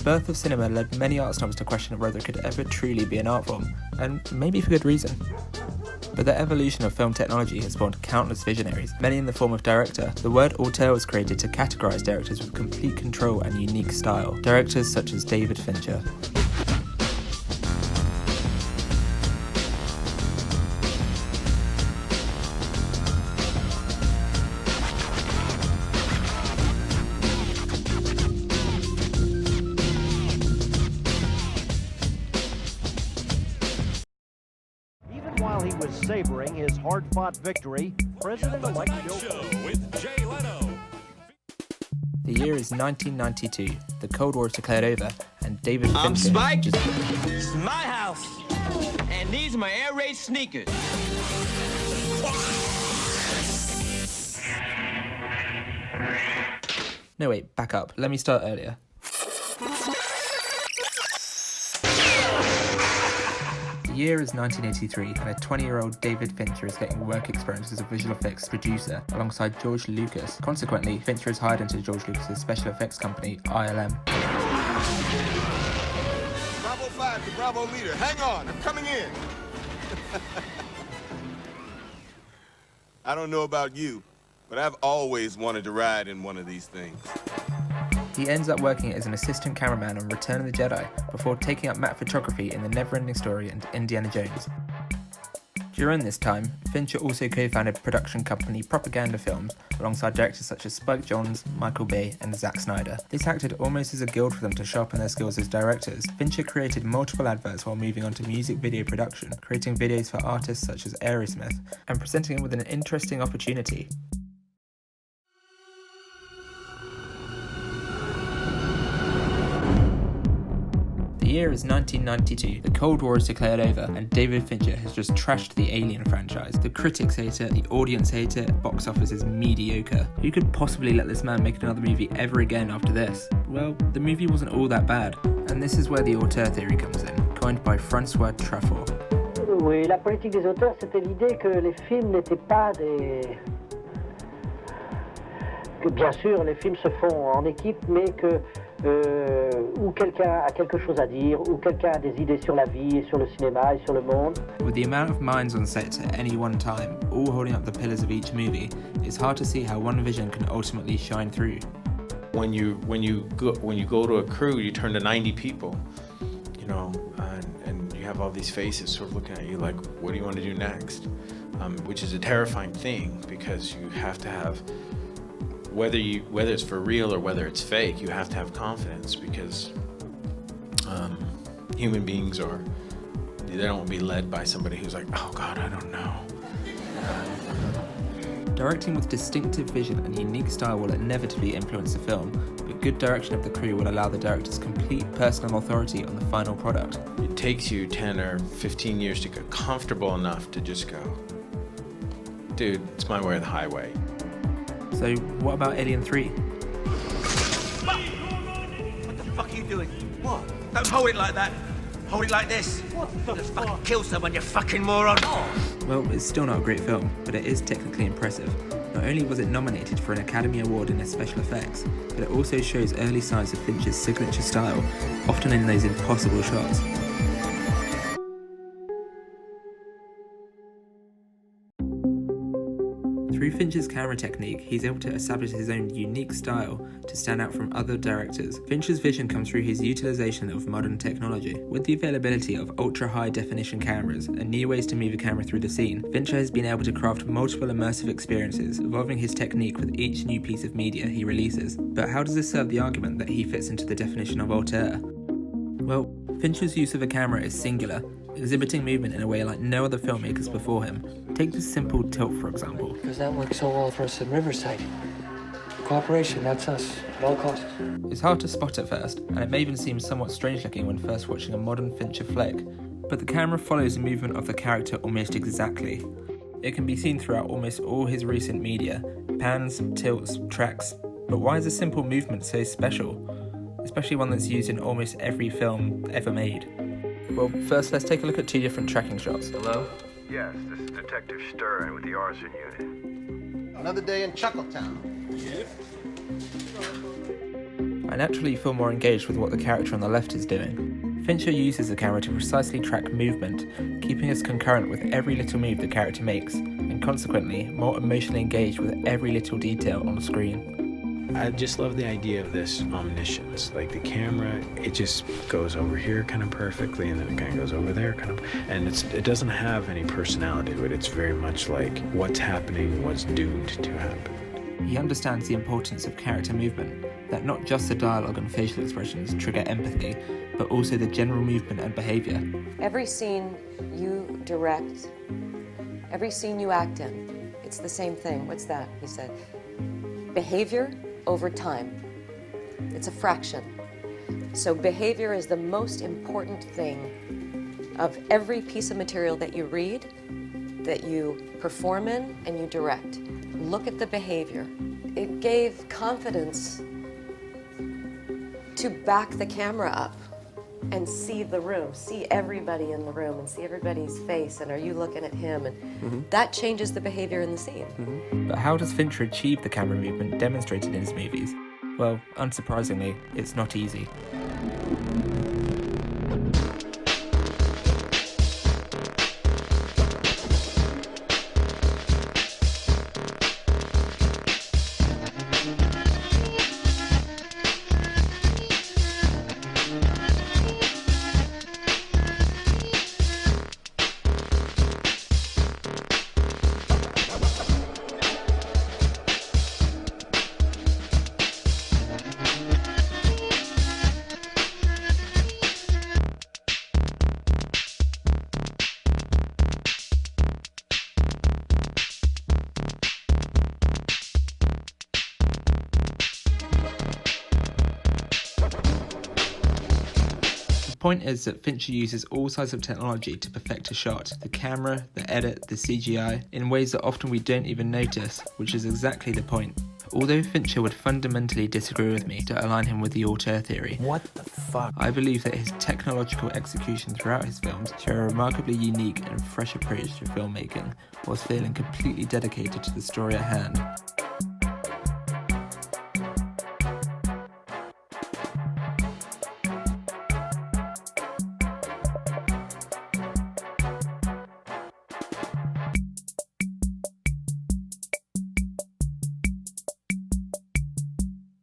birth of cinema led many art snobs to question whether it could ever truly be an art form, and maybe for good reason. But the evolution of film technology has spawned countless visionaries, many in the form of director. The word auteur was created to categorise directors with complete control and unique style. Directors such as David Fincher. While he was savoring his hard-fought victory, President-elect Bill Clinton with Jay Leno. The year is 1992. The Cold War is declared over, and David Fincher. I'm Spike. This is my house, and these are my air raid sneakers. No, wait, back up. Let me start earlier. The year is 1983, and a 20-year-old David Fincher is getting work experience as a visual effects producer alongside George Lucas. Consequently, Fincher is hired into George Lucas's special effects company, ILM. Bravo 5 to Bravo leader. Hang on, I'm coming in. I don't know about you, but I've always wanted to ride in one of these things. He ends up working as an assistant cameraman on Return of the Jedi before taking up matte photography in The Neverending Story and Indiana Jones. During this time, Fincher also co-founded production company Propaganda Films alongside directors such as Spike Jonze, Michael Bay and Zack Snyder. This acted almost as a guild for them to sharpen their skills as directors. Fincher created multiple adverts while moving on to music video production, creating videos for artists such as Aerosmith, and presenting them with an interesting opportunity. The year is 1992, the Cold War is declared over, and David Fincher has just trashed the Alien franchise. The critics hate it, the audience hate it, box office is mediocre. Who could possibly let this man make another movie ever again after this? Well, the movie wasn't all that bad, and this is where the auteur theory comes in, coined by François Truffaut. Oui, la politique des auteurs, c'était l'idée que les films n'étaient pas des... Que bien sûr, les films se font en équipe, mais que ou quelqu'un a quelque chose à dire, ou quelqu'un a des idées sur la vie, sur le cinéma et sur le monde. With the amount of minds on set at any one time, all holding up the pillars of each movie, it's hard to see how one vision can ultimately shine through. When you go to a crew, you turn to 90 people, you know, and you have all these faces sort of looking at you like, what do you want to do next? Which is a terrifying thing, because you have to have, whether it's for real or whether it's fake, you have to have confidence, because human beings they don't want to be led by somebody who's like, oh God, I don't know. Directing with distinctive vision and unique style will inevitably influence the film, but good direction of the crew will allow the director's complete personal authority on the final product. It takes you 10 or 15 years to get comfortable enough to just go, dude, it's my way or the highway. So what about Alien 3? What the fuck are you doing? What? Don't hold it like that. Hold it like this. What the fuck? Fucking kill someone, you fucking moron. Well, it's still not a great film, but it is technically impressive. Not only was it nominated for an Academy Award in its special effects, but it also shows early signs of Fincher's signature style, often in those impossible shots. Through Fincher's camera technique, he's able to establish his own unique style to stand out from other directors. Fincher's vision comes through his utilization of modern technology. With the availability of ultra-high definition cameras and new ways to move a camera through the scene, Fincher has been able to craft multiple immersive experiences, evolving his technique with each new piece of media he releases. But how does this serve the argument that he fits into the definition of auteur? Well, Fincher's use of a camera is singular, exhibiting movement in a way like no other filmmakers before him. Take this simple tilt, for example. Because that works so well for us in Riverside. Cooperation, that's us, at all costs. It's hard to spot at first, and it may even seem somewhat strange looking when first watching a modern Fincher flick, but the camera follows the movement of the character almost exactly. It can be seen throughout almost all his recent media, pans, tilts, tracks, but why is a simple movement so special? Especially one that's used in almost every film ever made. Well, first let's take a look at two different tracking shots. Hello? Yes, this is Detective Stern with the arson unit. Another day in Chuckletown. I naturally feel more engaged with what the character on the left is doing. Fincher uses the camera to precisely track movement, keeping us concurrent with every little move the character makes, and consequently more emotionally engaged with every little detail on the screen. I just love the idea of this omniscience. Like the camera, it just goes over here kind of perfectly, and then it kind of goes over there kind of, and it doesn't have any personality to it. It's very much like what's happening, what's doomed to happen. He understands the importance of character movement, that not just the dialogue and facial expressions trigger empathy, but also the general movement and behaviour. Every scene you direct, every scene you act in, it's the same thing. What's that? He said, behaviour over time. It's a fraction. So behavior is the most important thing of every piece of material that you read, that you perform in, and you direct. Look at the behavior. It gave confidence to back the camera up and see the room, see everybody in the room and see everybody's face, and are you looking at him? And that changes the behavior in the scene. But how does Fincher achieve the camera movement demonstrated in his movies? Well, unsurprisingly, it's not easy. The point is that Fincher uses all sides of technology to perfect a shot, the camera, the edit, the CGI, in ways that often we don't even notice, which is exactly the point. Although Fincher would fundamentally disagree with me to align him with the auteur theory, What the fuck? I believe that his technological execution throughout his films show a remarkably unique and fresh approach to filmmaking, whilst feeling completely dedicated to the story at hand.